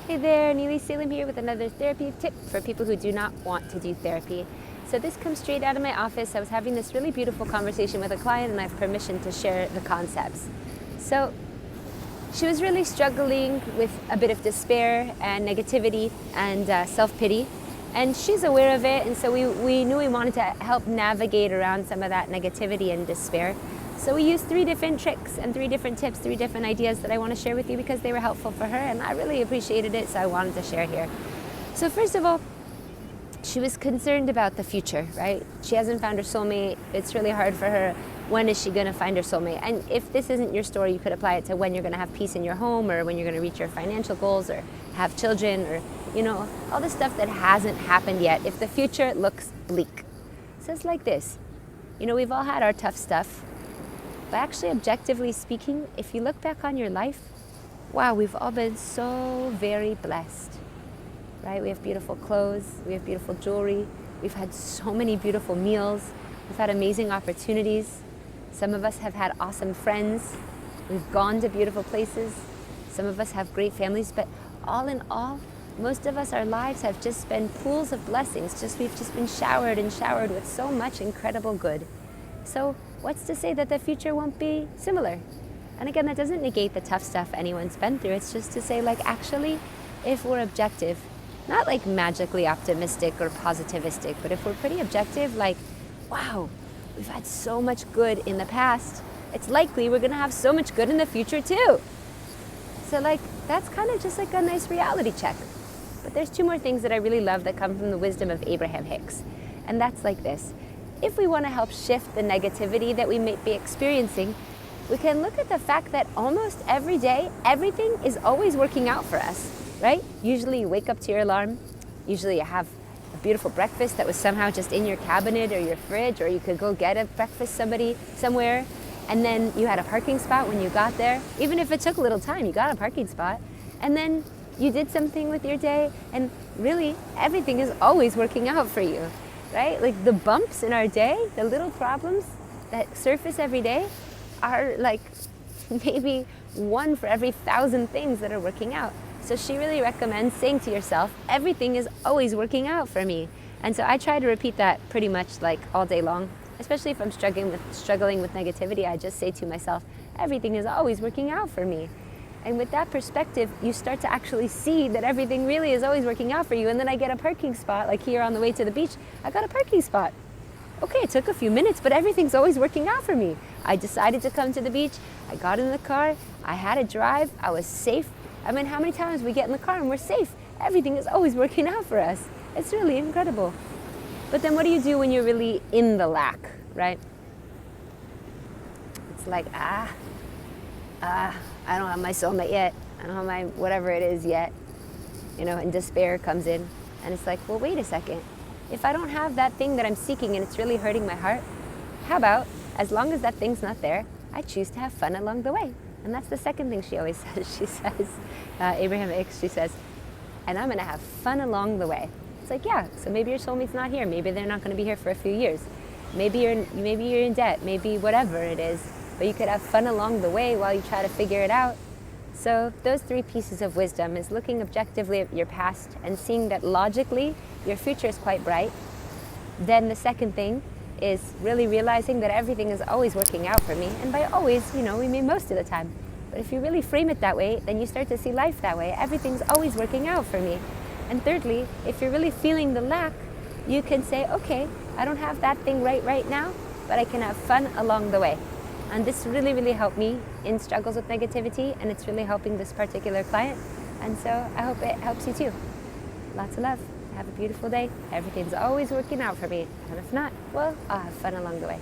Hey there, Nili Salem here with another therapy tip for people who do not want to do therapy. So this comes straight out of my office. I was having this really beautiful conversation with a client and I have permission to share the concepts. So she was really struggling with a bit of despair and negativity and self-pity. And she's aware of it, and so we knew we wanted to help navigate around some of that negativity and despair. So we used 3 different tricks and 3 different tips, 3 different ideas that I want to share with you because they were helpful for her and I really appreciated it, so I wanted to share here. So first of all, she was concerned about the future, right? She hasn't found her soulmate. It's really hard for her. When is she going to find her soulmate? And if this isn't your story, you could apply it to when you're going to have peace in your home or when you're going to reach your financial goals or have children or, all the stuff that hasn't happened yet. If the future looks bleak. So it's like this. We've all had our tough stuff. But actually, objectively speaking, if you look back on your life, wow, we've all been so very blessed, right? We have beautiful clothes, we have beautiful jewelry, we've had so many beautiful meals, we've had amazing opportunities. Some of us have had awesome friends, we've gone to beautiful places, some of us have great families, but all in all, most of us, our lives have just been pools of blessings. We've just been showered with so much incredible good. So what's to say that the future won't be similar? And again, that doesn't negate the tough stuff anyone's been through. It's just to say, actually, if we're objective, not magically optimistic or positivistic, but if we're pretty objective, wow, we've had so much good in the past, it's likely we're going to have so much good in the future too. So that's kind of just a nice reality check. But there's 2 more things that I really love that come from the wisdom of Abraham Hicks. And that's like this. If we want to help shift the negativity that we may be experiencing, we can look at the fact that almost every day, everything is always working out for us, right? Usually you wake up to your alarm. Usually you have a beautiful breakfast that was somehow just in your cabinet or your fridge, or you could go get a breakfast somewhere, and then you had a parking spot when you got there. Even if it took a little time, you got a parking spot. And then you did something with your day, and really everything is always working out for you. Right? The bumps in our day, the little problems that surface every day are maybe 1 for every 1,000 things that are working out. So she really recommends saying to yourself, everything is always working out for me. And so I try to repeat that pretty much all day long, especially if I'm struggling with negativity. I just say to myself, everything is always working out for me. And with that perspective, you start to actually see that everything really is always working out for you. And then I get a parking spot, here on the way to the beach, I got a parking spot. Okay, it took a few minutes, but everything's always working out for me. I decided to come to the beach, I got in the car, I had a drive, I was safe. How many times we get in the car and we're safe? Everything is always working out for us. It's really incredible. But then what do you do when you're really in the lack, right? It's I don't have my soulmate yet. I don't have my whatever it is yet. And despair comes in. And it's well, wait a second. If I don't have that thing that I'm seeking and it's really hurting my heart, how about, as long as that thing's not there, I choose to have fun along the way. And that's the second thing she always says. She says, Abraham Hicks, she says, and I'm going to have fun along the way. It's yeah, so maybe your soulmate's not here. Maybe they're not going to be here for a few years. Maybe you're in debt. Maybe whatever it is. But you could have fun along the way while you try to figure it out. So those 3 pieces of wisdom is looking objectively at your past and seeing that logically your future is quite bright. Then the second thing is really realizing that everything is always working out for me. And by always, we mean most of the time. But if you really frame it that way, then you start to see life that way. Everything's always working out for me. And thirdly, if you're really feeling the lack, you can say, okay, I don't have that thing right now, but I can have fun along the way. And this really, really helped me in struggles with negativity, and it's really helping this particular client. And so I hope it helps you too. Lots of love. Have a beautiful day. Everything's always working out for me. And if not, well, I'll have fun along the way.